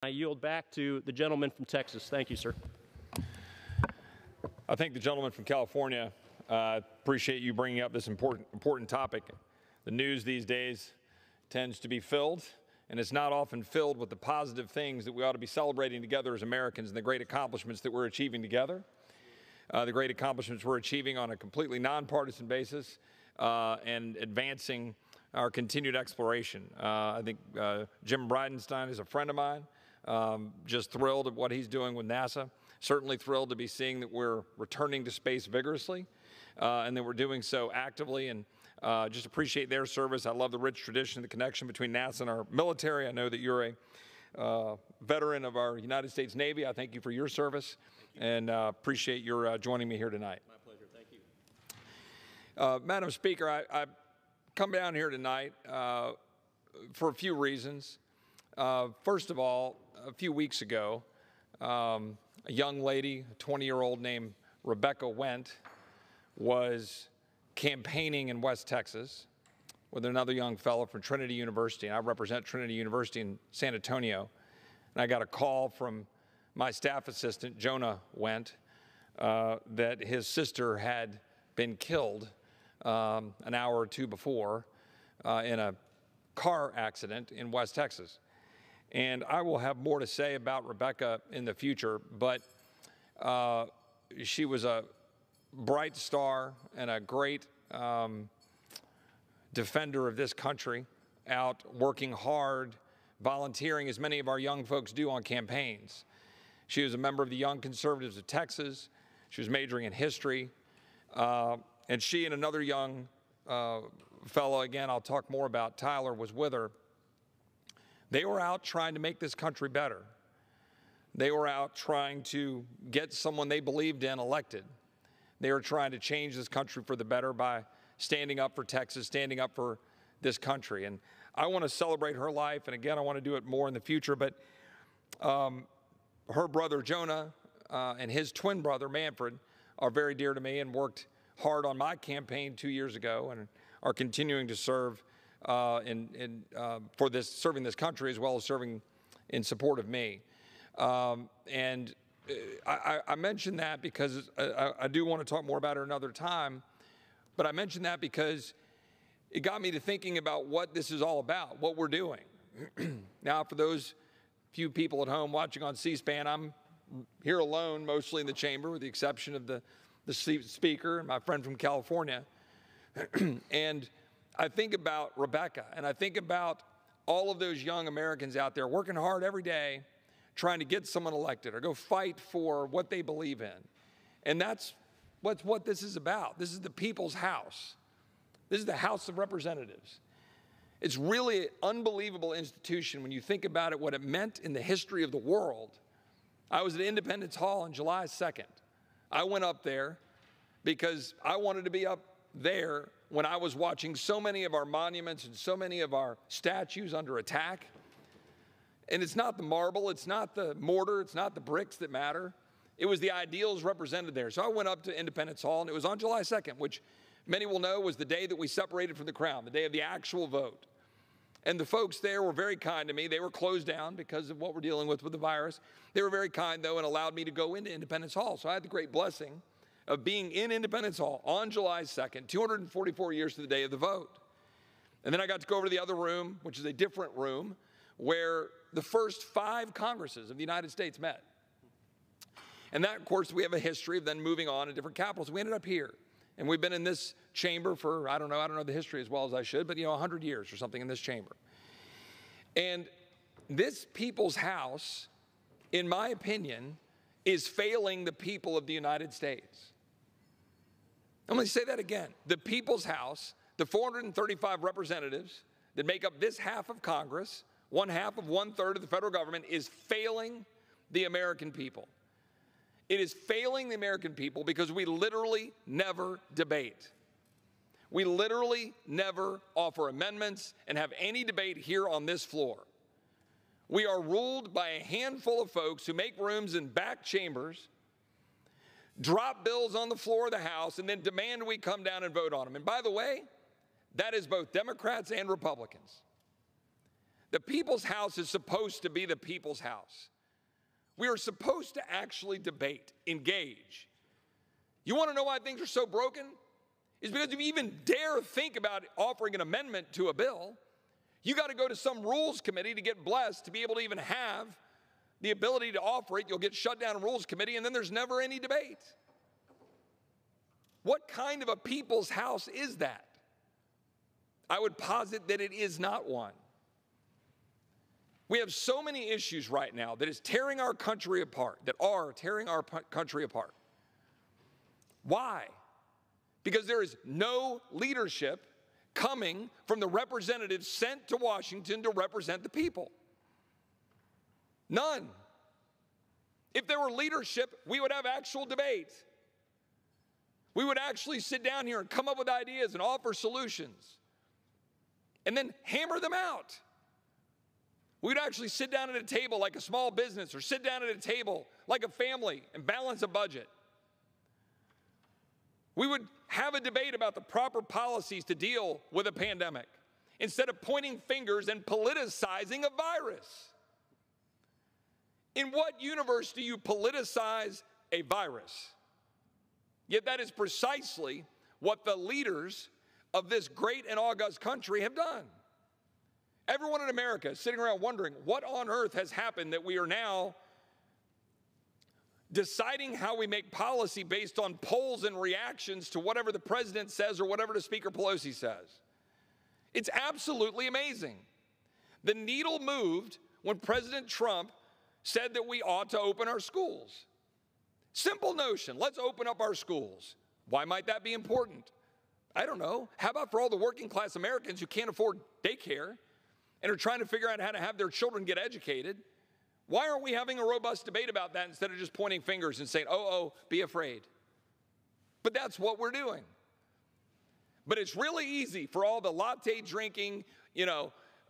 I yield back to the gentleman from Texas. Thank you, sir. I thank the gentleman from California. Appreciate you bringing up this important topic. The news these days tends to be filled, and it's not often filled with the positive things that we ought to be celebrating together as Americans and the great accomplishments that we're achieving together, the great accomplishments we're achieving on a completely nonpartisan basis, and advancing our continued exploration. I think Jim Bridenstine is a friend of mine. Just thrilled at what he's doing with NASA. Certainly thrilled to be seeing that we're returning to space vigorously and that we're doing so actively, and just appreciate their service. I love the rich tradition, the connection between NASA and our military. I know that you're a veteran of our United States Navy. I thank you for your service and appreciate your joining me here tonight. My pleasure. Thank you. Madam Speaker, I come down here tonight for a few reasons. First of all, a few weeks ago, a young lady, a 20-year-old named Rebecca Went, was campaigning in West Texas with another young fellow from Trinity University, and I represent Trinity University in San Antonio. And I got a call from my staff assistant, Jonah Went, that his sister had been killed an hour or two before in a car accident in West Texas. And I will have more to say about Rebecca in the future, but she was a bright star and a great defender of this country, out working hard, volunteering as many of our young folks do on campaigns. She was a member of the Young Conservatives of Texas. She was majoring in history. And she and another young fellow, again, I'll talk more about, Tyler, was with her. They were out trying to make this country better. They were out trying to get someone they believed in elected. They were trying to change this country for the better by standing up for Texas, standing up for this country. And I want to celebrate her life, and again, I want to do it more in the future, but her brother Jonah and his twin brother Manfred are very dear to me and worked hard on my campaign 2 years ago and are continuing to serve serving this country as well as serving in support of me. And I mention that because I do want to talk more about her another time, but I mention that because it got me to thinking about what this is all about, what we're doing. Now, for those few people at home watching on C-SPAN, I'm here alone, mostly in the chamber, with the exception of the speaker and my friend from California. And I think about Rebecca, and I think about all of those young Americans out there working hard every day, trying to get someone elected or go fight for what they believe in. And that's what this is about. This is the people's house. This is the House of Representatives. It's really an unbelievable institution when you think about it, what it meant in the history of the world. I was at Independence Hall on July 2nd. I went up there because I wanted to be up there when I was watching so many of our monuments and so many of our statues under attack. And it's not the marble, it's not the mortar, it's not the bricks that matter. It was the ideals represented there. So I went up to Independence Hall, and it was on July 2nd, which many will know was the day that we separated from the crown, the day of the actual vote. And the folks there were very kind to me. They were closed down because of what we're dealing with the virus. They were very kind, though, and allowed me to go into Independence Hall. So I had the great blessing of being in Independence Hall on July 2nd, 244 years to the day of the vote. And then I got to go over to the other room, which is a different room, where the first 5 Congresses of the United States met. And that, of course, we have a history of then moving on to different capitals. We ended up here. And we've been in this chamber for, I don't know the history as well as I should, but 100 years or something in this chamber. And this people's house, in my opinion, is failing the people of the United States. I'm going to say that again. The people's house, the 435 representatives that make up this half of Congress, 1/2 of 1/3 of the federal government, is failing the American people. It is failing the American people because we literally never debate. We literally never offer amendments and have any debate here on this floor. We are ruled by a handful of folks who make rooms in back chambers, drop bills on the floor of the House, and then demand we come down and vote on them. And by the way, that is both Democrats and Republicans. The people's house is supposed to be the people's house. We are supposed to actually debate, engage. You want to know why things are so broken? It's because if you even dare think about offering an amendment to a bill, you got to go to some rules committee to get blessed to be able to even have the ability to offer it. You'll get shut down in rules committee, and then there's never any debate. What kind of a people's house is that? I would posit that it is not one. We have so many issues right now that is tearing our country apart, that are tearing our country apart. Why? Because there is no leadership coming from the representatives sent to Washington to represent the people. None. If there were leadership, we would have actual debate. We would actually sit down here and come up with ideas and offer solutions and then hammer them out. We'd actually sit down at a table like a small business or sit down at a table like a family and balance a budget. We would have a debate about the proper policies to deal with a pandemic instead of pointing fingers and politicizing a virus. In what universe do you politicize a virus? Yet that is precisely what the leaders of this great and august country have done. Everyone in America is sitting around wondering what on earth has happened that we are now deciding how we make policy based on polls and reactions to whatever the president says or whatever the Speaker Pelosi says. It's absolutely amazing. The needle moved when President Trump said that we ought to open our schools. Simple notion, let's open up our schools. Why might that be important? I don't know. How about for all the working class Americans who can't afford daycare and are trying to figure out how to have their children get educated? Why aren't we having a robust debate about that instead of just pointing fingers and saying, oh, be afraid? But that's what we're doing. But it's really easy for all the latte drinking,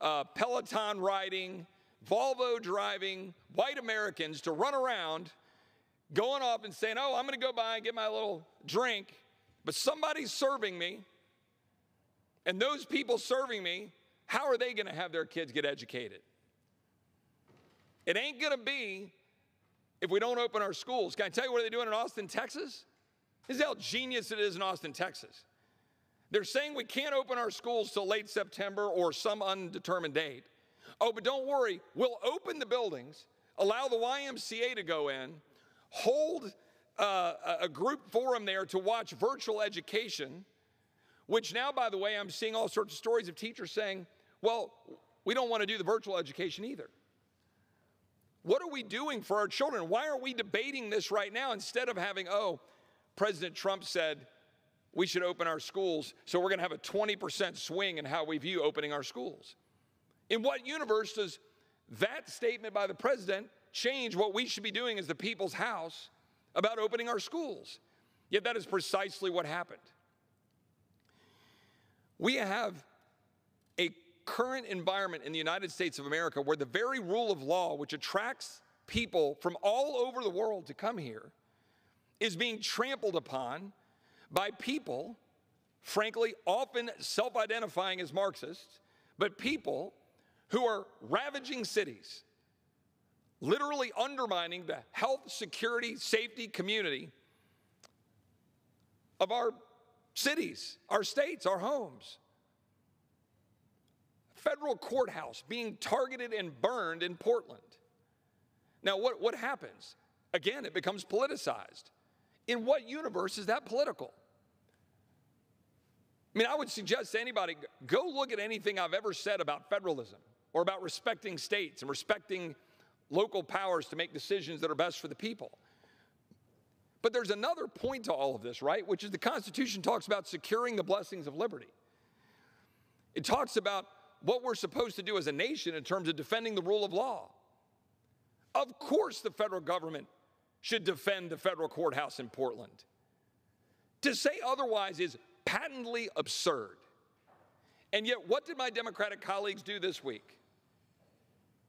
Peloton riding, Volvo driving, white Americans to run around going off and saying, I'm going to go by and get my little drink, but somebody's serving me, and those people serving me, how are they going to have their kids get educated? It ain't going to be if we don't open our schools. Can I tell you what they're doing in Austin, Texas? This is how genius it is in Austin, Texas. They're saying we can't open our schools till late September or some undetermined date. Oh, but don't worry, we'll open the buildings, allow the YMCA to go in, hold a group forum there to watch virtual education, which now, by the way, I'm seeing all sorts of stories of teachers saying, well, we don't want to do the virtual education either. What are we doing for our children? Why are we debating this right now instead of having, President Trump said we should open our schools, so we're going to have a 20% swing in how we view opening our schools? In what universe does that statement by the president change what we should be doing as the people's house about opening our schools? Yet that is precisely what happened. We have a current environment in the United States of America where the very rule of law, which attracts people from all over the world to come here, is being trampled upon by people, frankly, often self-identifying as Marxists, but people who are ravaging cities, literally undermining the health, security, safety, community of our cities, our states, our homes. Federal courthouse being targeted and burned in Portland. Now, what happens? Again, it becomes politicized. In what universe is that political? I mean, I would suggest to anybody, go look at anything I've ever said about federalism or about respecting states and respecting local powers to make decisions that are best for the people. But there's another point to all of this, right? Which is the Constitution talks about securing the blessings of liberty. It talks about what we're supposed to do as a nation in terms of defending the rule of law. Of course the federal government should defend the federal courthouse in Portland. To say otherwise is patently absurd. And yet, what did my Democratic colleagues do this week?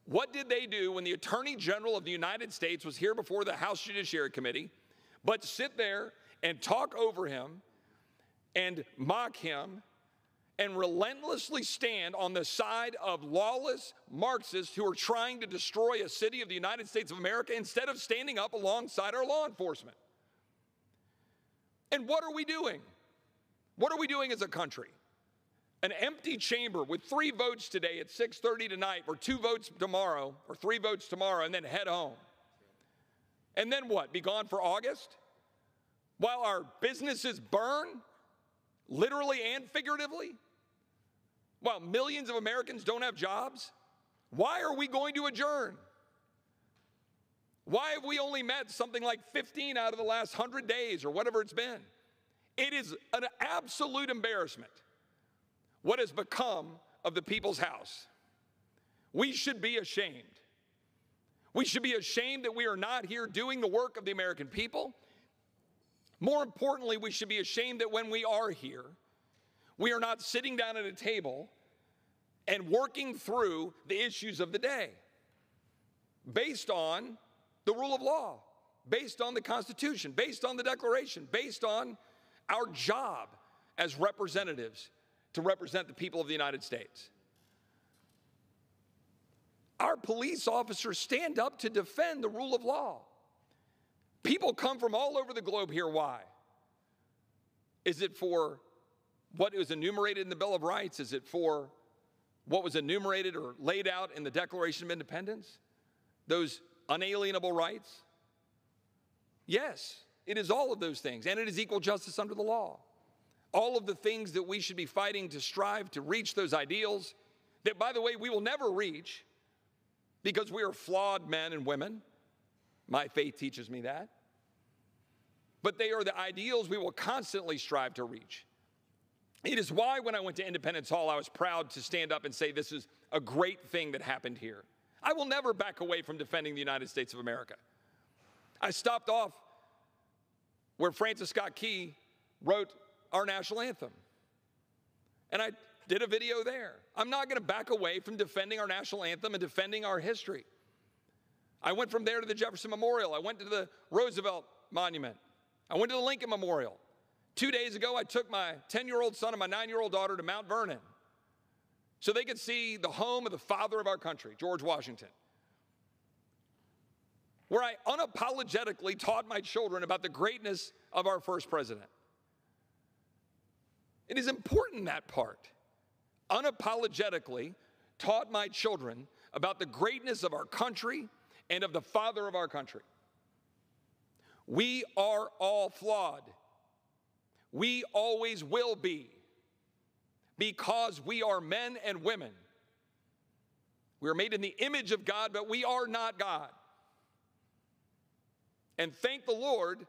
What did they do when the Attorney General of the United States was here before the House Judiciary Committee, but sit there and talk over him and mock him and relentlessly stand on the side of lawless Marxists who are trying to destroy a city of the United States of America instead of standing up alongside our law enforcement. And what are we doing? What are we doing as a country? An empty chamber with 3 votes today at 6:30 tonight, or 2 votes tomorrow, or 3 votes tomorrow, and then head home. And then what? Be gone for August? While our businesses burn, literally and figuratively? While millions of Americans don't have jobs? Why are we going to adjourn? Why have we only met something like 15 out of the last 100 days, or whatever it's been? It is an absolute embarrassment what has become of the people's house. We should be ashamed. We should be ashamed that we are not here doing the work of the American people. More importantly, we should be ashamed that when we are here, we are not sitting down at a table and working through the issues of the day based on the rule of law, based on the Constitution, based on the Declaration, based on our job as representatives to represent the people of the United States. Our police officers stand up to defend the rule of law. People come from all over the globe here. Why? Is it for what was enumerated in the Bill of Rights? Is it for what was enumerated or laid out in the Declaration of Independence? Those unalienable rights? Yes, it is all of those things, and it is equal justice under the law. All of the things that we should be fighting to strive to reach those ideals that, by the way, we will never reach because we are flawed men and women. My faith teaches me that. But they are the ideals we will constantly strive to reach. It is why when I went to Independence Hall, I was proud to stand up and say this is a great thing that happened here. I will never back away from defending the United States of America. I stopped off where Francis Scott Key wrote our national anthem. And I did a video there. I'm not going to back away from defending our national anthem and defending our history. I went from there to the Jefferson Memorial. I went to the Roosevelt Monument. I went to the Lincoln Memorial. 2 days ago, I took my 10-year-old son and my 9-year-old daughter to Mount Vernon so they could see the home of the father of our country, George Washington, where I unapologetically taught my children about the greatness of our first president. It is important, that part. Unapologetically taught my children about the greatness of our country and of the father of our country. We are all flawed. We always will be, because we are men and women. We are made in the image of God, but we are not God. And thank the Lord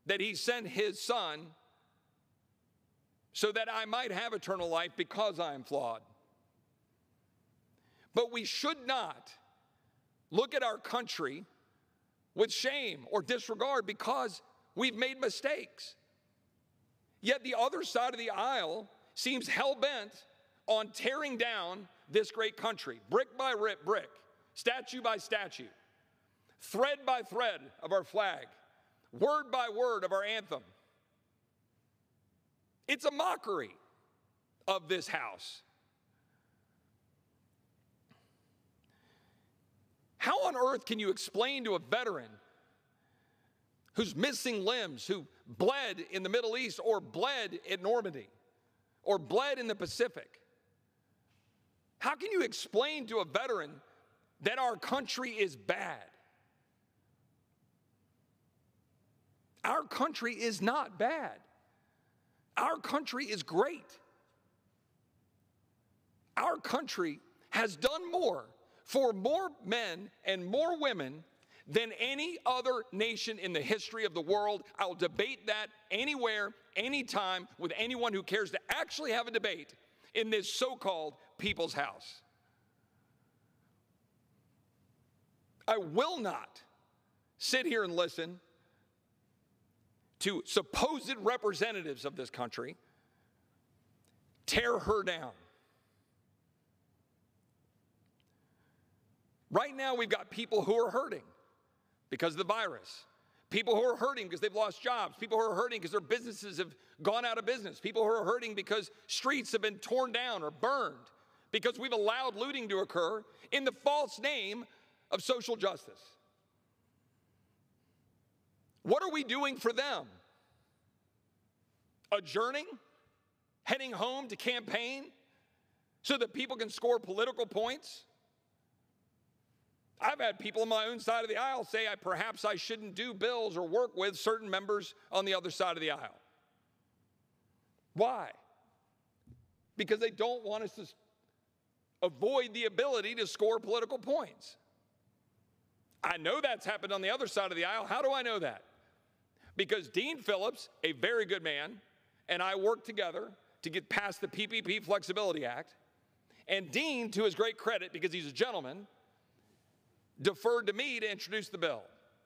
that He sent His Son so that I might have eternal life because I am flawed. But we should not look at our country with shame or disregard because we've made mistakes. Yet the other side of the aisle seems hell-bent on tearing down this great country, brick by brick, statue by statue, thread by thread of our flag, word by word of our anthem. It's a mockery of this house. How on earth can you explain to a veteran who's missing limbs, who bled in the Middle East or bled at Normandy or bled in the Pacific? How can you explain to a veteran that our country is bad? Our country is not bad. Our country is great. Our country has done more for more men and more women than any other nation in the history of the world. I'll debate that anywhere, anytime, with anyone who cares to actually have a debate in this so-called people's house. I will not sit here and listen to supposed representatives of this country tear her down. Right now, we've got people who are hurting because of the virus. People who are hurting because they've lost jobs. People who are hurting because their businesses have gone out of business. People who are hurting because streets have been torn down or burned because we've allowed looting to occur in the false name of social justice. What are we doing for them? Adjourning? Heading home to campaign so that people can score political points? I've had people on my own side of the aisle say perhaps I shouldn't do bills or work with certain members on the other side of the aisle. Why? Because they don't want us to avoid the ability to score political points. I know that's happened on the other side of the aisle. How do I know that? Because Dean Phillips, a very good man, and I worked together to get past the Ppp Flexibility Act. And Dean, to his great credit, because he's a gentleman, deferred to me to introduce the bill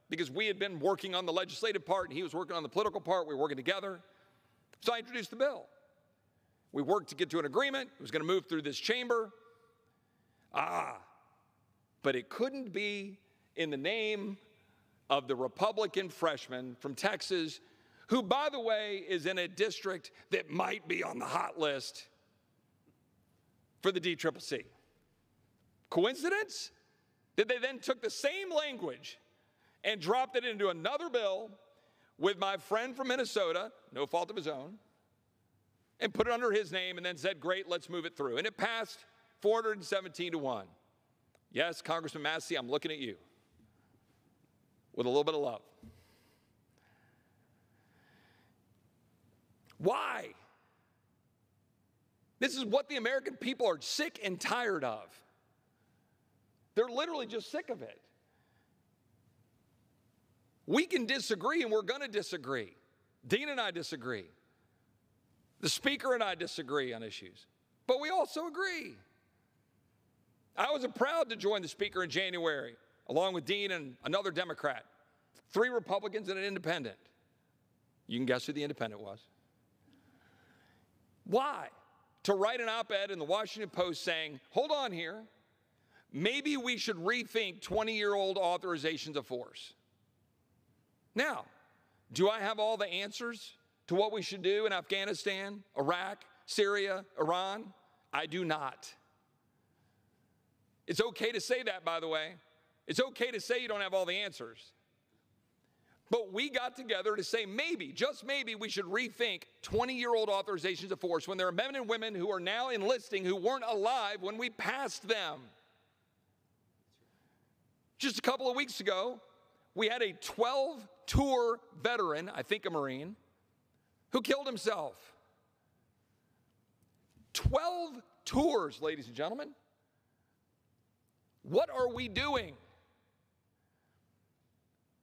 because we had been working on the legislative part and he was working on the political part. We were working together. So I introduced the bill. We worked to get to an agreement. It was going to move through this chamber. But it couldn't be in the name of the Republican freshman from Texas, who, by the way, is in a district that might be on the hot list for the DCCC. Coincidence? That they then took the same language and dropped it into another bill with my friend from Minnesota, no fault of his own, and put it under his name and then said, great, let's move it through. And it passed 417-1. Yes, Congressman Massey, I'm looking at you with a little bit of love. Why? This is what the American people are sick and tired of. They're literally just sick of it. We can disagree, and we're going to disagree. Dean and I disagree. The Speaker and I disagree on issues. But we also agree. I was proud to join the Speaker in January, along with Dean and another Democrat. 3 Republicans and an independent. You can guess who the independent was. Why? To write an op-ed in the Washington Post saying, hold on here, maybe we should rethink 20-year-old authorizations of force. Now, do I have all the answers to what we should do in Afghanistan, Iraq, Syria, Iran? I do not. It's okay to say that, by the way. It's okay to say you don't have all the answers. But we got together to say maybe, just maybe, we should rethink 20-year-old authorizations of force when there are men and women who are now enlisting who weren't alive when we passed them. Just a couple of weeks ago, we had a 12-tour veteran, I think a Marine, who killed himself. 12 tours, ladies and gentlemen. What are we doing?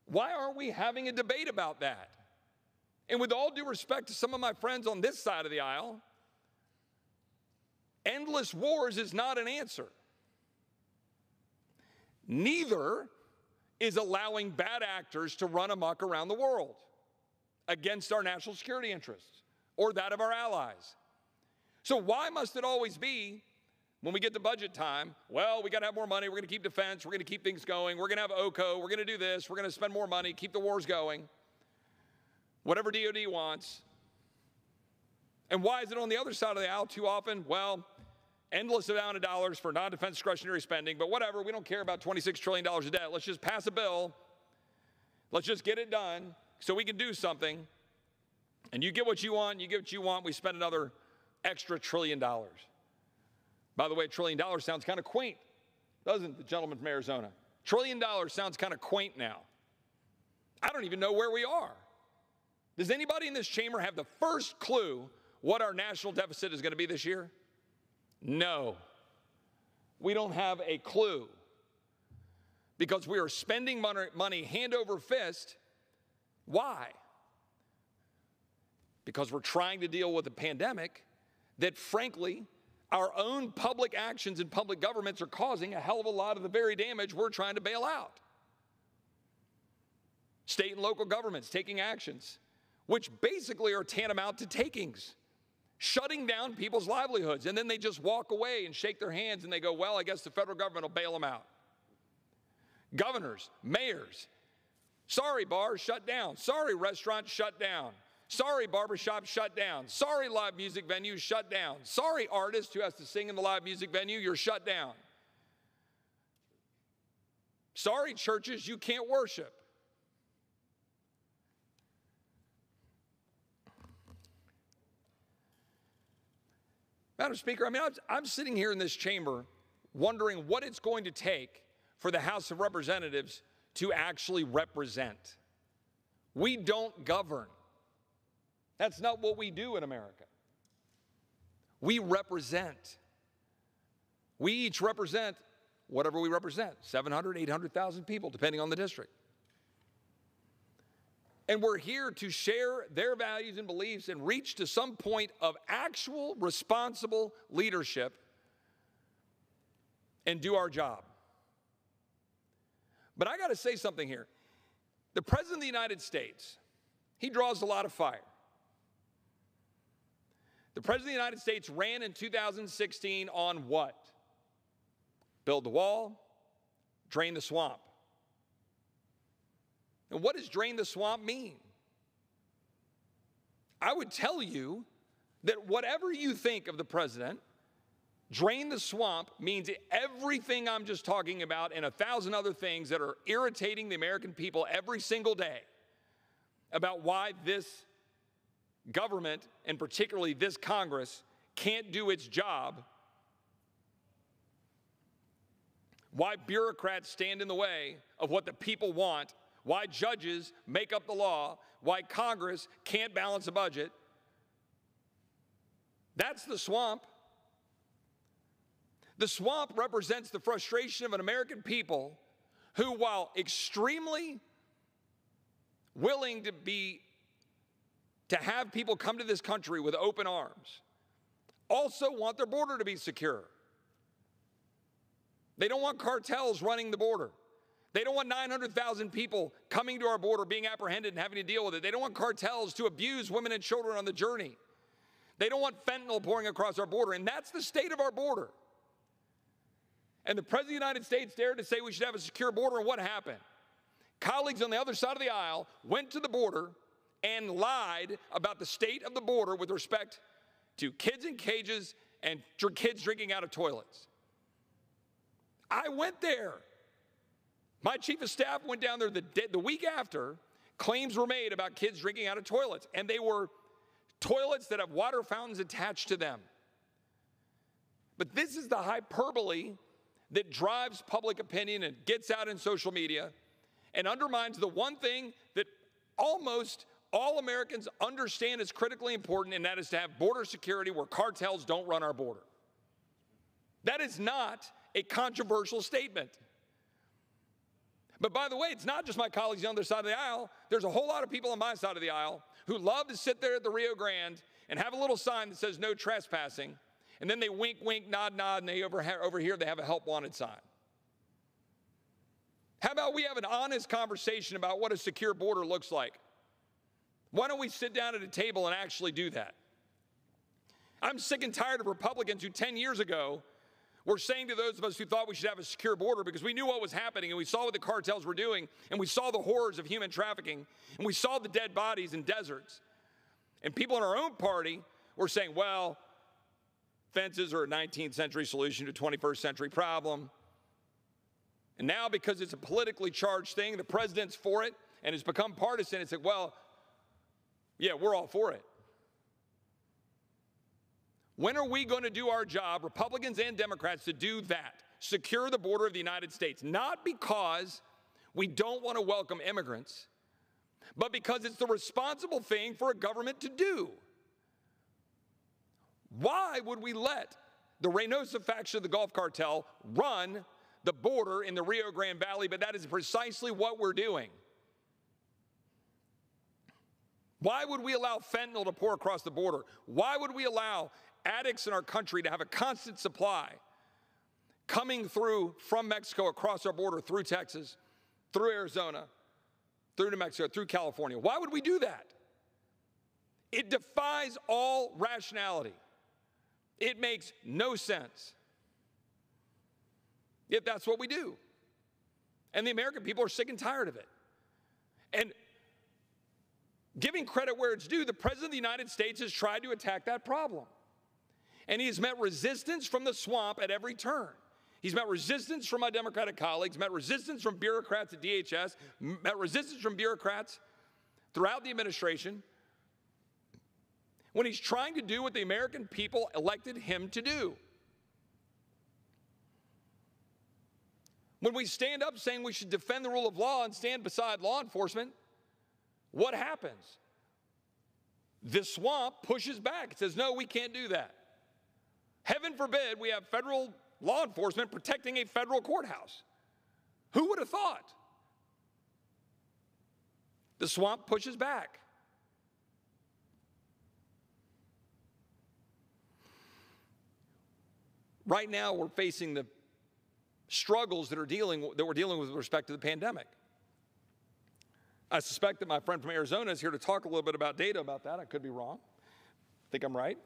Why aren't we having a debate about that? And with all due respect to some of my friends on this side of the aisle, endless wars is not an answer. Neither is allowing bad actors to run amok around the world against our national security interests or that of our allies. So why must it always be, when we get to budget time, well, we got to have more money, we're going to keep defense, we're going to keep things going, we're going to have OCO, we're going to do this, we're going to spend more money, keep the wars going, whatever DOD wants. And why is it on the other side of the aisle too often? Well, endless amount of dollars for non-defense discretionary spending, but whatever, we don't care about $26 trillion of debt. Let's just pass a bill. Let's just get it done so we can do something. And you get what you want, you get what you want, we spend another extra $1 trillion. By the way, $1 trillion sounds kind of quaint, doesn't the gentleman from Arizona? $1 trillion sounds kind of quaint now. I don't even know where we are. Does anybody in this chamber have the first clue what our national deficit is going to be this year? No, we don't have a clue because we are spending money hand over fist. Why? Because we're trying to deal with a pandemic that, frankly, our own public actions and public governments are causing a hell of a lot of the very damage we're trying to bail out. State and local governments taking actions, which basically are tantamount to takings. Shutting down people's livelihoods, and then they just walk away and shake their hands and they go, well, I guess the federal government will bail them out. Governors, mayors, Sorry, bars, shut down. Sorry, restaurants, shut down. Sorry, barbershop, shut down. Sorry, live music venues, shut down. Sorry, artist who has to sing in the live music venue, you're shut down. Sorry, churches, you can't worship. Madam Speaker, I'm sitting here in this chamber wondering what it's going to take for the House of Representatives to actually represent. We don't govern. That's not what we do in America. We represent. We each represent whatever we represent, 700, 800,000 people, depending on the district. And we're here to share their values and beliefs and reach to some point of actual responsible leadership and do our job. But I got to say something here. The President of the United States, he draws a lot of fire. The President of the United States ran in 2016 on what? Build the wall, drain the swamp. And what does drain the swamp mean? I would tell you that whatever you think of the president, drain the swamp means everything I'm just talking about and 1,000 other things that are irritating the American people every single day about why this government, and particularly this Congress, can't do its job, why bureaucrats stand in the way of what the people want, why judges make up the law, why Congress can't balance a budget. That's the swamp. The swamp represents the frustration of an American people who, while extremely willing to have people come to this country with open arms, also want their border to be secure. They don't want cartels running the border. They don't want 900,000 people coming to our border, being apprehended and having to deal with it. They don't want cartels to abuse women and children on the journey. They don't want fentanyl pouring across our border, and that's the state of our border. And the President of the United States dared to say we should have a secure border, and what happened? Colleagues on the other side of the aisle went to the border and lied about the state of the border with respect to kids in cages and kids drinking out of toilets. I went there. My chief of staff went down there the week after. Claims were made about kids drinking out of toilets, and they were toilets that have water fountains attached to them. But this is the hyperbole that drives public opinion and gets out in social media and undermines the one thing that almost all Americans understand is critically important, and that is to have border security where cartels don't run our border. That is not a controversial statement. But by the way, it's not just my colleagues on the other side of the aisle. There's a whole lot of people on my side of the aisle who love to sit there at the Rio Grande and have a little sign that says no trespassing, and then they wink, wink, nod, nod, and they over here they have a help wanted sign. How about we have an honest conversation about what a secure border looks like? Why don't we sit down at a table and actually do that? I'm sick and tired of Republicans who 10 years ago were saying to those of us who thought we should have a secure border because we knew what was happening and we saw what the cartels were doing and we saw the horrors of human trafficking and we saw the dead bodies in deserts. And people in our own party were saying, well, fences are a 19th century solution to a 21st century problem. And now because it's a politically charged thing, the president's for it and it's become partisan. It's like, well, yeah, we're all for it. When are we going to do our job, Republicans and Democrats, to do that? Secure the border of the United States. Not because we don't want to welcome immigrants, but because it's the responsible thing for a government to do. Why would we let the Reynosa faction of the Gulf Cartel run the border in the Rio Grande Valley? But that is precisely what we're doing. Why would we allow fentanyl to pour across the border? Why would we allow addicts in our country to have a constant supply coming through from Mexico across our border through Texas, through Arizona, through New Mexico, through California? Why would we do that? It defies all rationality. It makes no sense. Yet that's what we do. And the American people are sick and tired of it. And giving credit where it's due, the President of the United States has tried to attack that problem. And he has met resistance from the swamp at every turn. He's met resistance from my Democratic colleagues, met resistance from bureaucrats at DHS, met resistance from bureaucrats throughout the administration when he's trying to do what the American people elected him to do. When we stand up saying we should defend the rule of law and stand beside law enforcement, what happens? The swamp pushes back. It says, no, we can't do that. Heaven forbid we have federal law enforcement protecting a federal courthouse. Who would have thought? The swamp pushes back. Right now, we're facing the struggles that we're dealing with respect to the pandemic. I suspect that my friend from Arizona is here to talk a little bit about data about that. I could be wrong. I think I'm right.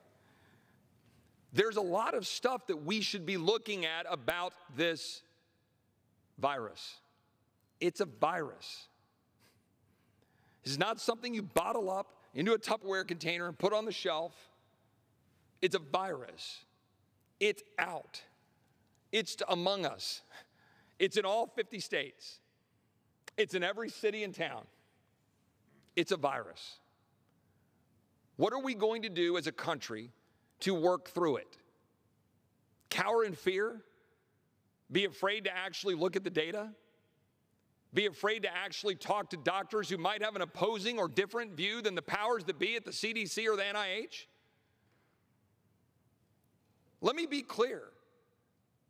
There's a lot of stuff that we should be looking at about this virus. It's a virus. This is not something you bottle up into a Tupperware container and put on the shelf. It's a virus. It's out. It's among us. It's in all 50 states. It's in every city and town. It's a virus. What are we going to do as a country to work through it? Cower in fear? Be afraid to actually look at the data? Be afraid to actually talk to doctors who might have an opposing or different view than the powers that be at the CDC or the NIH? Let me be clear.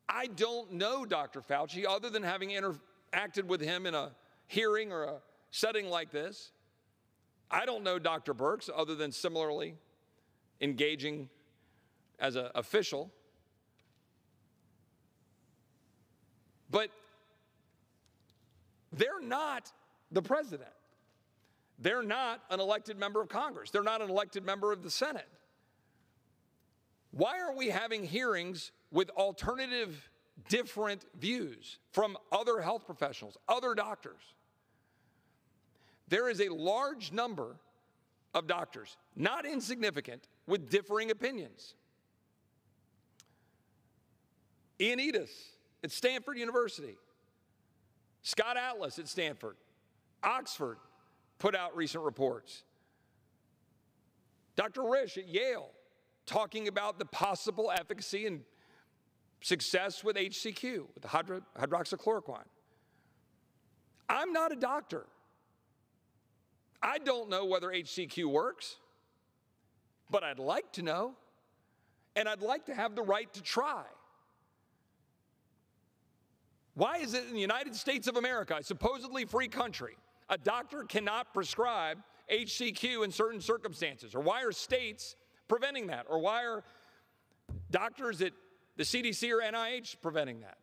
I don't know Dr. Fauci other than having interacted with him in a hearing or a setting like this. I don't know Dr. Birx other than similarly engaging as an official. But they're not the president. They're not an elected member of Congress. They're not an elected member of the Senate. Why aren't we having hearings with alternative, different views from other health professionals, other doctors? There is a large number of doctors, not insignificant, with differing opinions. Ian Edis at Stanford University, Scott Atlas at Stanford, Oxford put out recent reports. Dr. Risch at Yale talking about the possible efficacy and success with HCQ, with the hydroxychloroquine. I'm not a doctor. I don't know whether HCQ works, but I'd like to know, and I'd like to have the right to try. Why is it in the United States of America, a supposedly free country, a doctor cannot prescribe HCQ in certain circumstances? Or why are states preventing that? Or why are doctors at the CDC or NIH preventing that?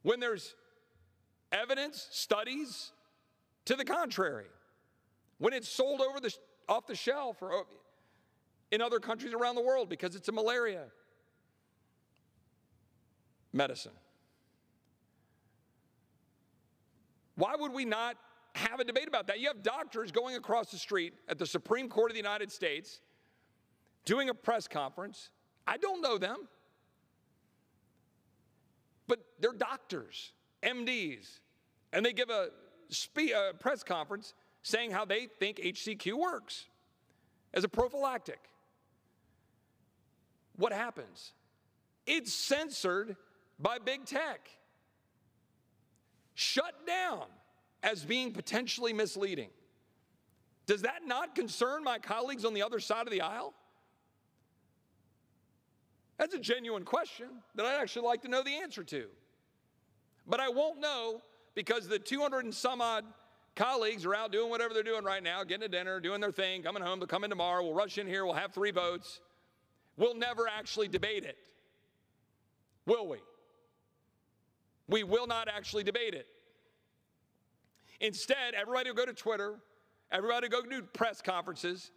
When there's evidence, studies to the contrary. When it's sold off the shelf or in other countries around the world because it's a malaria medicine. Why would we not have a debate about that? You have doctors going across the street at the Supreme Court of the United States doing a press conference. I don't know them, but they're doctors, MDs, and they give a press conference saying how they think HCQ works as a prophylactic. What happens? It's censored by big tech, shut down as being potentially misleading. Does that not concern my colleagues on the other side of the aisle? That's a genuine question that I'd actually like to know the answer to. But I won't know because the 200 and some odd colleagues are out doing whatever they're doing right now, getting a dinner, doing their thing, coming home, they'll come in tomorrow, we'll rush in here, we'll have 3 votes. We'll never actually debate it, will we? We will not actually debate it. Instead, everybody will go to Twitter, everybody will go do press conferences,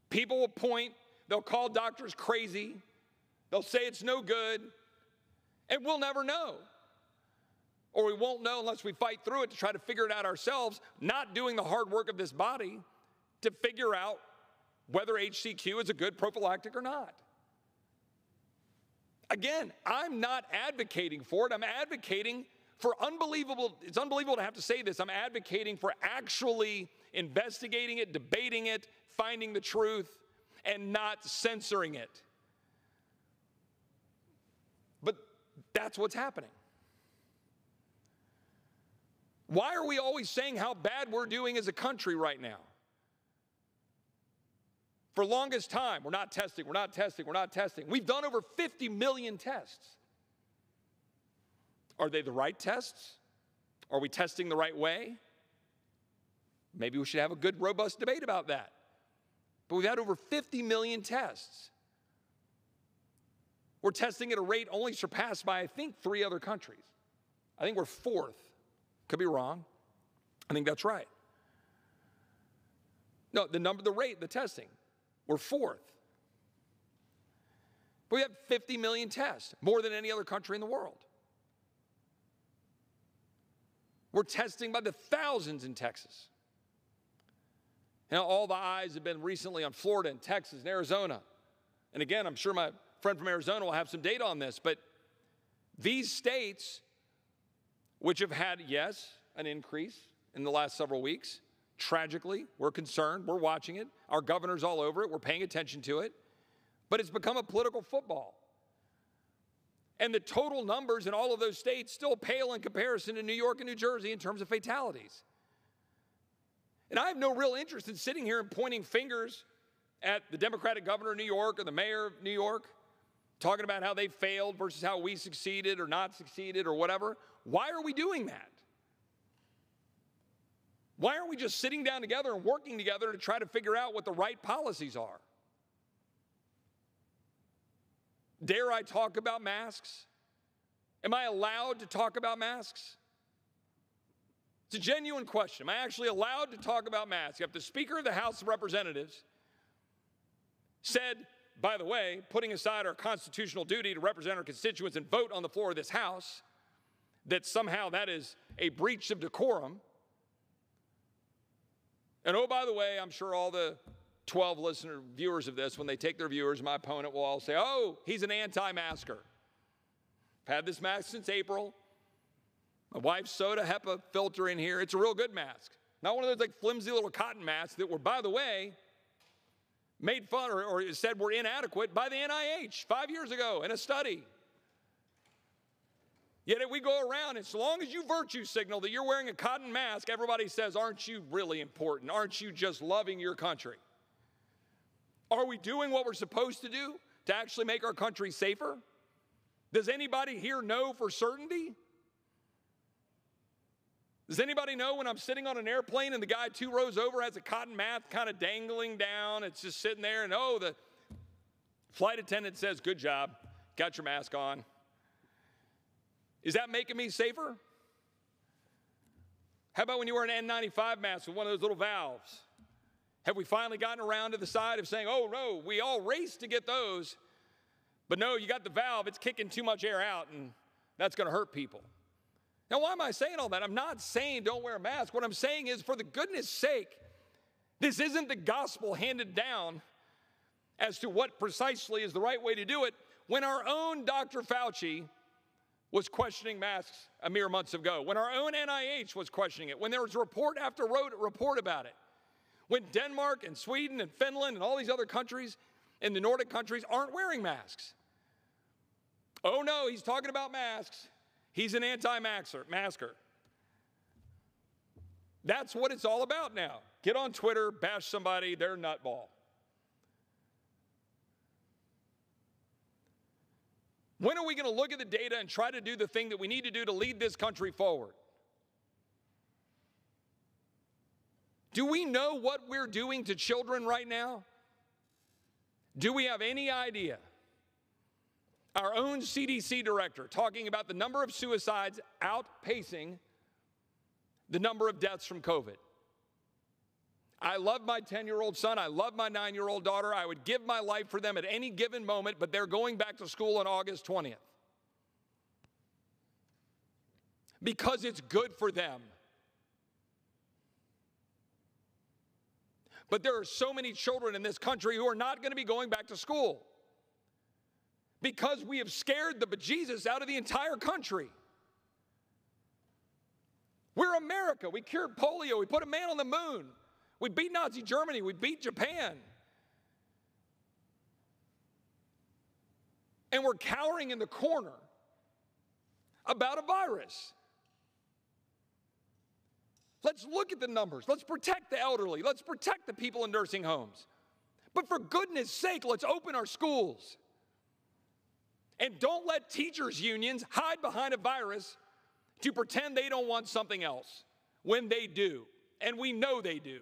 people will point, they'll call doctors crazy, they'll say it's no good, and we'll never know. or we won't know unless we fight through it to try to figure it out ourselves, not doing the hard work of this body to figure out whether HCQ is a good prophylactic or not. Again, I'm not advocating for it. I'm advocating for it's unbelievable to have to say this. I'm advocating for actually investigating it, debating it, finding the truth, and not censoring it. But that's what's happening. Why are we always saying how bad we're doing as a country right now? For the longest time, we're not testing, we're not testing, we're not testing. We've done over 50 million tests. Are they the right tests? Are we testing the right way? Maybe we should have a good, robust debate about that. But we've had over 50 million tests. We're testing at a rate only surpassed by, I think, 3 other countries. I think we're 4th. Could be wrong. I think that's right. No, the rate, the testing, we're 4th. But we have 50 million tests, more than any other country in the world. We're testing by the thousands in Texas. Now, all the eyes have been recently on Florida and Texas and Arizona. And again, I'm sure my friend from Arizona will have some data on this, but these states, which have had, yes, an increase in the last several weeks, tragically, we're concerned, we're watching it, our governor's all over it, we're paying attention to it, but it's become a political football. And the total numbers in all of those states still pale in comparison to New York and New Jersey in terms of fatalities. And I have no real interest in sitting here and pointing fingers at the Democratic governor of New York or the mayor of New York, talking about how they failed versus how we succeeded or not succeeded or whatever. Why are we doing that? Why aren't we just sitting down together and working together to try to figure out what the right policies are? Dare I talk about masks? Am I allowed to talk about masks? It's a genuine question. Am I actually allowed to talk about masks? If the Speaker of the House of Representatives said, by the way, putting aside our constitutional duty to represent our constituents and vote on the floor of this House, that somehow that is a breach of decorum. And oh, by the way, I'm sure all the 12 viewers of this, when they take their viewers, my opponent will all say, oh, he's an anti-masker. I've had this mask since April. My wife's soda HEPA filter in here. It's a real good mask. Not one of those like flimsy little cotton masks that were, by the way, made fun or said were inadequate by the NIH 5 years ago in a study. Yet we go around, and so long as you virtue signal that you're wearing a cotton mask, everybody says, aren't you really important? Aren't you just loving your country? Are we doing what we're supposed to do to actually make our country safer? Does anybody here know for certainty? Does anybody know when I'm sitting on an airplane and the guy 2 rows over has a cotton mask kind of dangling down? It's just sitting there, and oh, the flight attendant says, good job, got your mask on. Is that making me safer? How about when you wear an N95 mask with one of those little valves? Have we finally gotten around to the side of saying, oh, no, we all raced to get those, but no, you got the valve, it's kicking too much air out, and that's going to hurt people. Now, why am I saying all that? I'm not saying don't wear a mask. What I'm saying is, for the goodness sake, this isn't the gospel handed down as to what precisely is the right way to do it when our own Dr. Fauci was questioning masks a mere months ago, when our own NIH was questioning it, when there was report after report about it, when Denmark and Sweden and Finland and all these other countries in the Nordic countries aren't wearing masks. Oh no, he's talking about masks. He's an anti-masker. That's what it's all about now. Get on Twitter, bash somebody, they're a nutball. When are we going to look at the data and try to do the thing that we need to do to lead this country forward? Do we know what we're doing to children right now? Do we have any idea? Our own CDC director talking about the number of suicides outpacing the number of deaths from COVID. I love my 10-year-old son. I love my 9-year-old daughter. I would give my life for them at any given moment, but they're going back to school on August 20th. because it's good for them. But there are so many children in this country who are not going to be going back to school because we have scared the bejesus out of the entire country. We're America. We cured polio. We put a man on the moon. We beat Nazi Germany. We beat Japan. And we're cowering in the corner about a virus. Let's look at the numbers. Let's protect the elderly. Let's protect the people in nursing homes. But for goodness sake, let's open our schools. And don't let teachers' unions hide behind a virus to pretend they don't want something else when they do. And we know they do.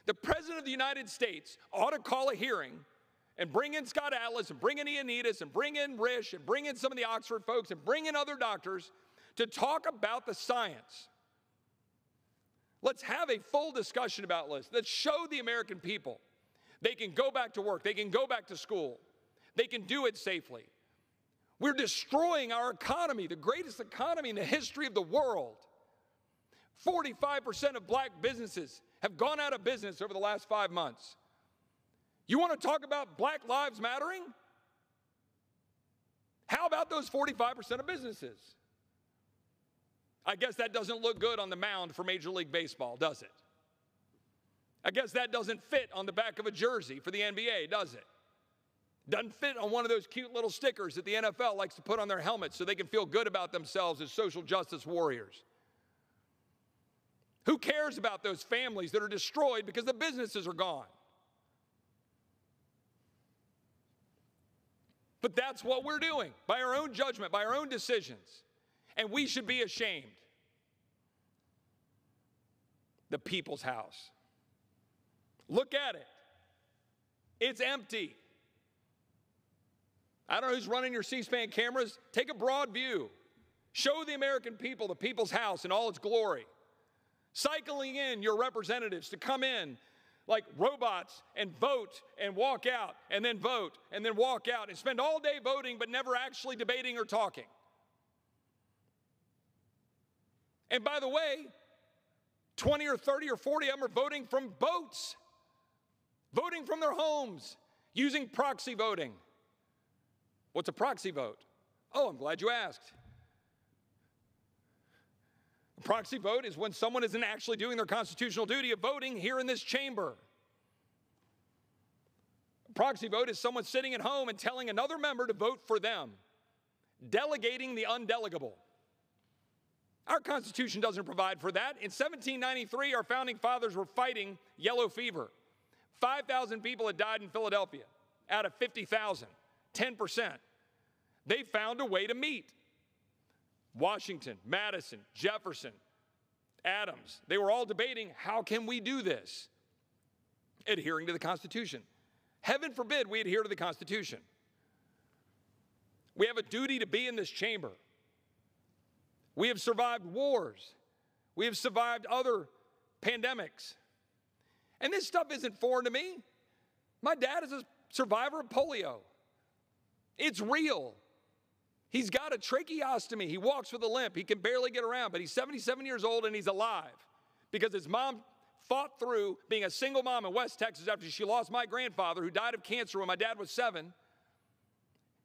The President of the United States ought to call a hearing and bring in Scott Atlas and bring in Ioannidis and bring in Risch and bring in some of the Oxford folks and bring in other doctors to talk about the science. Let's have a full discussion about this. Let's show the American people they can go back to work. They can go back to school. They can do it safely. We're destroying our economy, the greatest economy in the history of the world. 45% of black businesses have gone out of business over the last 5 months. You want to talk about Black Lives Mattering? How about those 45% of businesses? I guess that doesn't look good on the mound for Major League Baseball, does it? I guess that doesn't fit on the back of a jersey for the NBA, does it? Doesn't fit on one of those cute little stickers that the NFL likes to put on their helmets so they can feel good about themselves as social justice warriors. Who cares about those families that are destroyed because the businesses are gone? But that's what we're doing by our own judgment, by our own decisions. And we should be ashamed. The people's house. Look at it. It's empty. I don't know who's running your C-SPAN cameras. Take a broad view. Show the American people the people's house in all its glory. Cycling in your representatives to come in like robots and vote and walk out and then vote and then walk out and spend all day voting but never actually debating or talking. And by the way, 20 or 30 or 40 of them are voting from boats, voting from their homes, using proxy voting. What's a proxy vote? Oh, I'm glad you asked. A proxy vote is when someone isn't actually doing their constitutional duty of voting here in this chamber. A proxy vote is someone sitting at home and telling another member to vote for them, delegating the undelegable. Our Constitution doesn't provide for that. In 1793, our founding fathers were fighting yellow fever. 5,000 people had died in Philadelphia out of 50,000, 10%. They found a way to meet. Washington, Madison, Jefferson, Adams, they were all debating, how can we do this? Adhering to the Constitution. Heaven forbid we adhere to the Constitution. We have a duty to be in this chamber. We have survived wars. We have survived other pandemics. And this stuff isn't foreign to me. My dad is a survivor of polio. It's real. He's got a tracheostomy. He walks with a limp. He can barely get around, but he's 77 years old and he's alive because his mom fought through being a single mom in West Texas after she lost my grandfather who died of cancer when my dad was 7.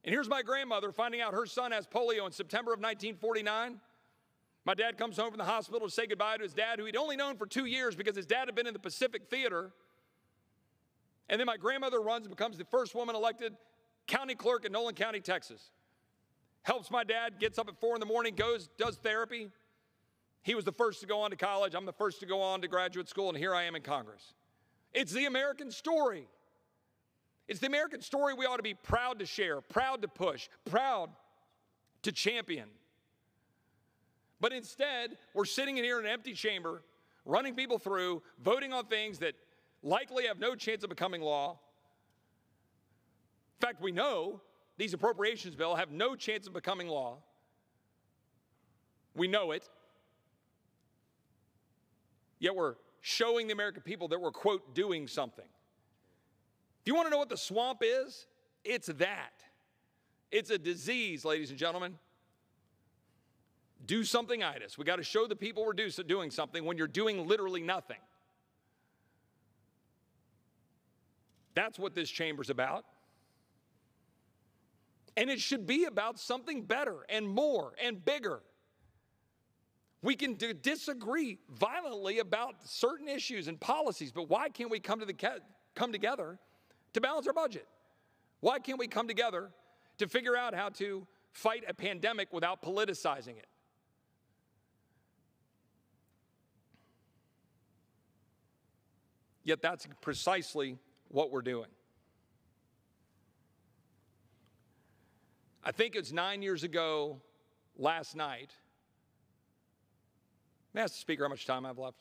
And here's my grandmother finding out her son has polio in September of 1949. My dad comes home from the hospital to say goodbye to his dad, who he'd only known for 2 years because his dad had been in the Pacific Theater. And then my grandmother runs and becomes the first woman elected county clerk in Nolan County, Texas. Helps my dad, gets up at 4 in the morning, goes, does therapy. He was the first to go on to college. I'm the first to go on to graduate school, and here I am in Congress. It's the American story. It's the American story we ought to be proud to share, proud to push, proud to champion. But instead, we're sitting in here in an empty chamber, running people through, voting on things that likely have no chance of becoming law. In fact, we know these appropriations bills have no chance of becoming law. We know it. Yet we're showing the American people that we're, quote, doing something. If you want to know what the swamp is, it's that. It's a disease, ladies and gentlemen. do something-itis. We got to show the people we're doing something when you're doing literally nothing. That's what this chamber's about. And it should be about something better and more and bigger. We can disagree violently about certain issues and policies, but why can't we come together to balance our budget? Why can't we come together to figure out how to fight a pandemic without politicizing it? Yet that's precisely what we're doing. I think it's 9 years ago last night. May I ask the speaker how much time I have left?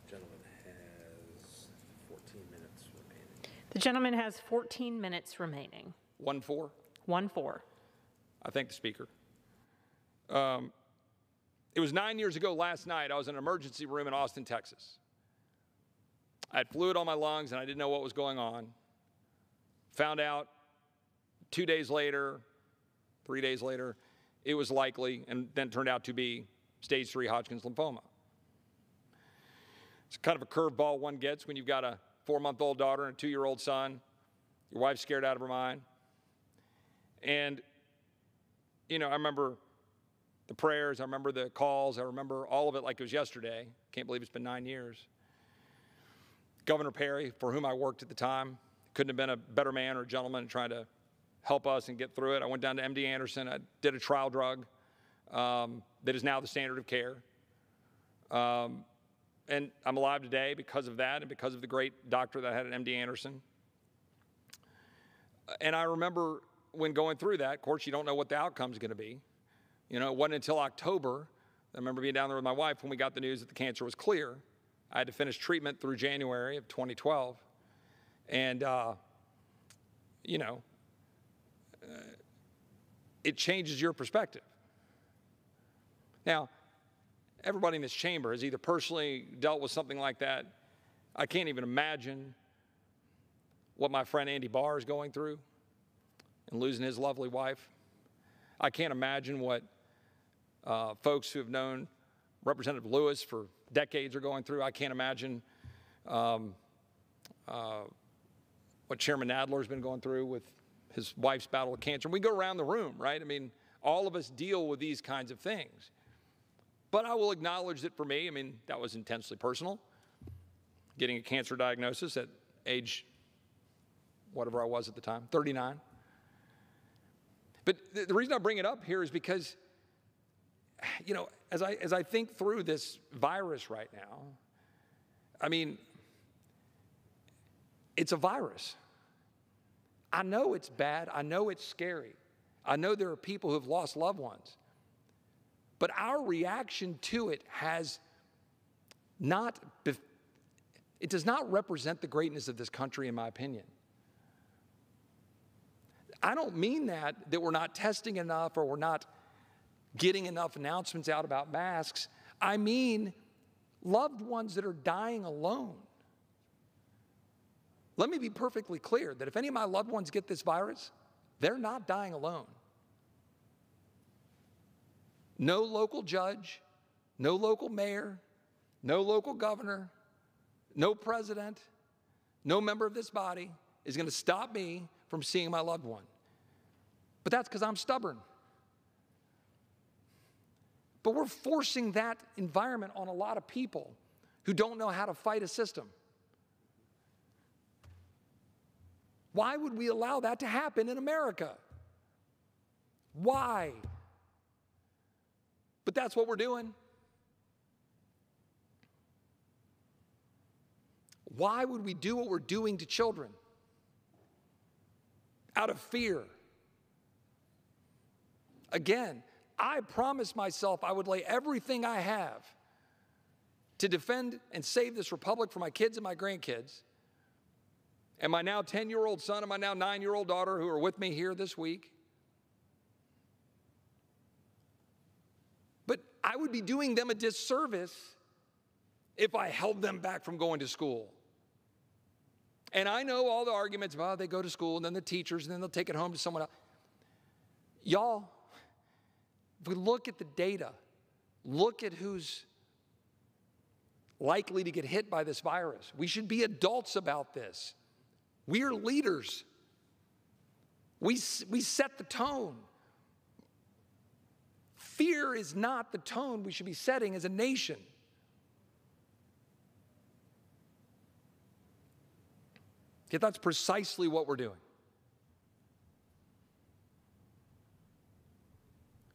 The gentleman has 14 minutes remaining. The gentleman has 14 minutes remaining. 1-4? 1-4. I thank the speaker. It was 9 years ago last night. I was in an emergency room in Austin, Texas. I had fluid on my lungs and I didn't know what was going on. Found out 2 days later, 3 days later, it was likely, and then turned out to be stage 3 Hodgkin's lymphoma. It's kind of a curveball one gets when you've got a 4-month-old daughter and a 2-year-old son. Your wife's scared out of her mind. And, you know, I remember the prayers, I remember the calls, I remember all of it like it was yesterday. Can't believe it's been 9 years. Governor Perry, for whom I worked at the time, couldn't have been a better man or gentleman in trying to help us and get through it. I went down to MD Anderson. I did a trial drug that is now the standard of care. And I'm alive today because of that and because of the great doctor that I had at MD Anderson. And I remember when going through that, of course, you don't know what the outcome is going to be. You know, it wasn't until October, I remember being down there with my wife when we got the news that the cancer was clear. I had to finish treatment through January of 2012. And, you know, it changes your perspective. Now, everybody in this chamber has either personally dealt with something like that. I can't even imagine what my friend Andy Barr is going through and losing his lovely wife. I can't imagine what folks who have known Representative Lewis for decades are going through. I can't imagine what Chairman Nadler has been going through with his wife's battle with cancer. We go around the room, right? I mean, all of us deal with these kinds of things. But I will acknowledge that for me, I mean, that was intensely personal. Getting a cancer diagnosis at age, whatever I was at the time, 39. But the reason I bring it up here is because, you know, as I think through this virus right now, I mean, it's a virus. I know it's bad. I know it's scary. I know there are people who have lost loved ones. But our reaction to it has not, it does not represent the greatness of this country, in my opinion. I don't mean that we're not testing enough or we're not getting enough announcements out about masks. I mean loved ones that are dying alone. Let me be perfectly clear that if any of my loved ones get this virus, they're not dying alone. No local judge, no local mayor, no local governor, no president, no member of this body is going to stop me from seeing my loved one. But that's because I'm stubborn. But we're forcing that environment on a lot of people who don't know how to fight a system. Why would we allow that to happen in America? Why? But that's what we're doing. Why would we do what we're doing to children? Out of fear. Again, I promised myself I would lay everything I have to defend and save this republic for my kids and my grandkids, and my now 10-year-old son and my now 9-year-old daughter who are with me here this week. But I would be doing them a disservice if I held them back from going to school. And I know all the arguments about they go to school and then the teachers and then they'll take it home to someone else. Y'all, If we look at the data, look at who's likely to get hit by this virus. We should be adults about this. We are leaders. We set the tone. Fear is not the tone we should be setting as a nation. Yet that's precisely what we're doing.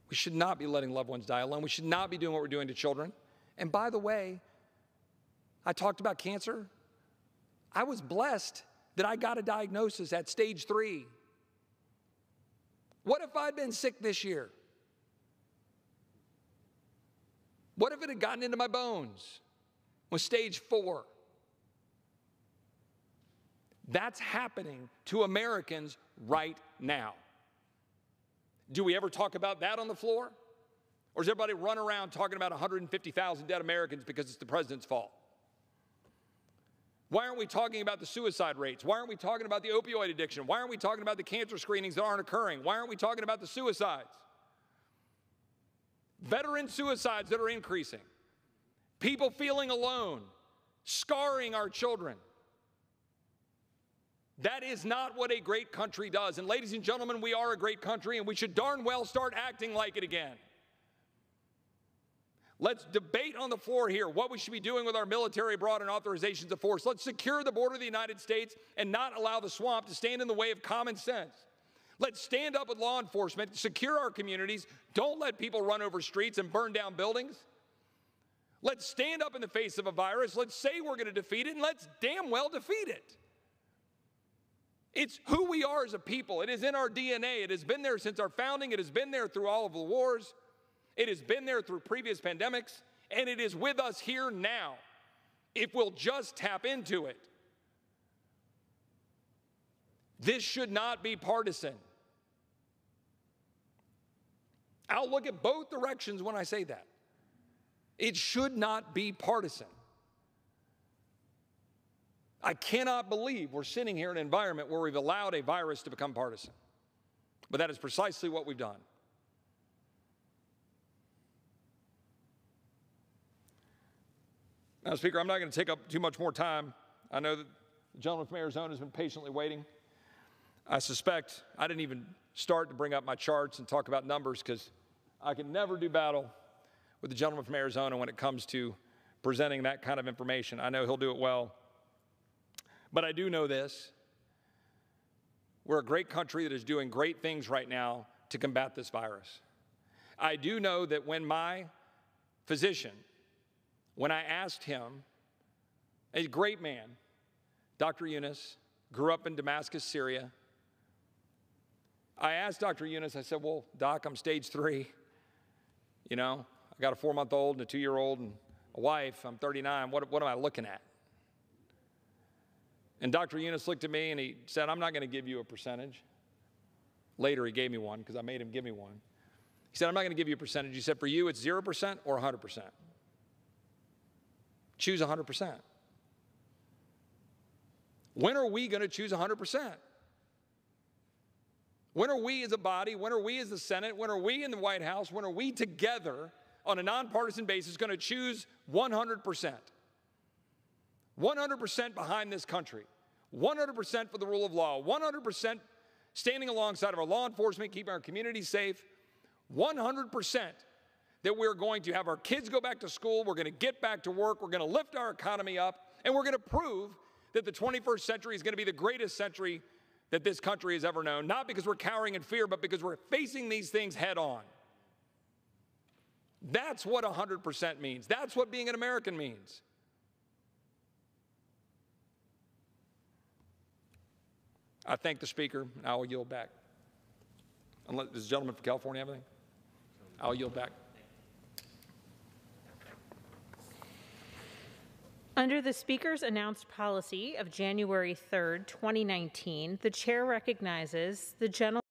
We should not be letting loved ones die alone. We should not be doing what we're doing to children. And by the way, I talked about cancer. I was blessed that I got a diagnosis at stage 3. What if I'd been sick this year? What if it had gotten into my bones? Was stage 4? That's happening to Americans right now. Do we ever talk about that on the floor? Or does everybody run around talking about 150,000 dead Americans because it's the president's fault? Why aren't we talking about the suicide rates? Why aren't we talking about the opioid addiction? Why aren't we talking about the cancer screenings that aren't occurring? Why aren't we talking about the suicides? Veteran suicides that are increasing. People feeling alone, scarring our children. That is not what a great country does. And ladies and gentlemen, we are a great country, and we should darn well start acting like it again. Let's debate on the floor here what we should be doing with our military abroad and authorizations of force. Let's secure the border of the United States and not allow the swamp to stand in the way of common sense. Let's stand up with law enforcement, secure our communities. Don't let people run over streets and burn down buildings. Let's stand up in the face of a virus. Let's say we're going to defeat it, and let's damn well defeat it. It's who we are as a people. It is in our DNA. It has been there since our founding. It has been there through all of the wars. It has been there through previous pandemics. And it is with us here now, if we'll just tap into it. This should not be partisan. I'll look at both directions when I say that. It should not be partisan. I cannot believe we're sitting here in an environment where we've allowed a virus to become partisan. But that is precisely what we've done. Now, Speaker, I'm not going to take up too much more time. I know that the gentleman from Arizona has been patiently waiting. I suspect I didn't even start to bring up my charts and talk about numbers because I can never do battle with the gentleman from Arizona when it comes to presenting that kind of information. I know he'll do it well. But I do know this. We're a great country that is doing great things right now to combat this virus. I do know that when my physician, when I asked him, a great man, Dr. Yunus, grew up in Damascus, Syria. I asked Dr. Yunus, I said, well, Doc, I'm stage 3. You know, I got a 4-month-old and a 2-year-old and a wife. I'm 39. What am I looking at? And Dr. Yunus looked at me and he said, I'm not going to give you a percentage. Later, he gave me one because I made him give me one. He said, I'm not going to give you a percentage. He said, for you, it's 0% or 100%. Choose 100%. When are we going to choose 100%? When are we as a body, when are we as the Senate, when are we in the White House, when are we together on a nonpartisan basis going to choose 100%? 100% behind this country, 100% for the rule of law, 100% standing alongside of our law enforcement, keeping our communities safe, 100% that we're going to have our kids go back to school, we're going to get back to work, we're going to lift our economy up, and we're going to prove that the 21st century is going to be the greatest century that this country has ever known, not because we're cowering in fear, but because we're facing these things head on. That's what 100% means. That's what being an American means. I thank the Speaker, and I will yield back. Unless, does the gentleman from California have anything? I'll yield back. Under the Speaker's announced policy of January 3rd, 2019, the Chair recognizes the gentleman